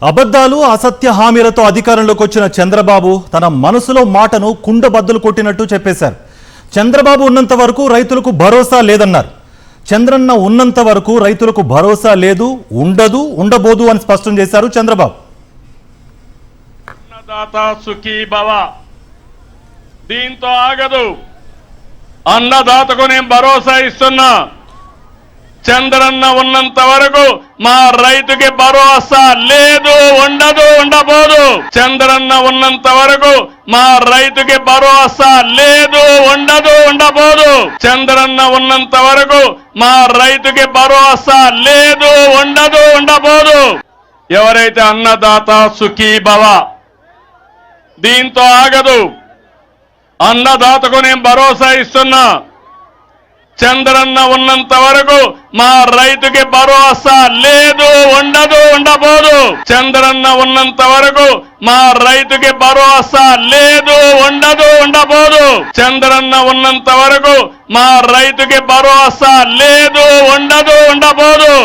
అబద్ధాలు అసత్య హామీలతో అధికారంలోకి వచ్చిన చంద్రబాబు తన మనసులో మాటను కుండబద్దలు కొట్టినట్టు చెప్పేశారు. చంద్రబాబు ఉన్నంత వరకు రైతులకు భరోసా లేదన్నారు. చంద్రన్న ఉన్నంత వరకు రైతులకు భరోసా లేదు, ఉండదు, ఉండబోదు అని స్పష్టం చేశారు చంద్రబాబు. అన్నదాత సుఖీ భవ, దీంతో ఆగదు. అన్నదాతకు నేను భరోసా ఇస్తున్నా. చంద్రన్న ఉన్నంత వరకు మా రైతుకి భరోసా లేదు, ఉండదు, ఉండబోదు. చంద్రన్న ఉన్నంత వరకు మా రైతుకి భరోసా లేదు, ఉండదు, ఉండబోదు. చంద్రన్న ఉన్నంత వరకు మా రైతుకి భరోసా లేదు, ఉండదు, ఉండబోదు. ఎవరైతే అన్నదాత సుఖీ భవ, దీంతో ఆగదు. అన్నదాతకు నేను భరోసా ఇస్తున్నా. చంద్రన్న ఉన్నంత వరకు మా రైతుకి భరోసా లేదు, ఉండదు, ఉండబోదు. చంద్రన్న ఉన్నంత వరకు మా రైతుకి భరోసా లేదు, ఉండదు, ఉండబోదు. చంద్రన్న ఉన్నంత వరకు మా రైతుకి భరోసా లేదు, ఉండదు, ఉండబోదు.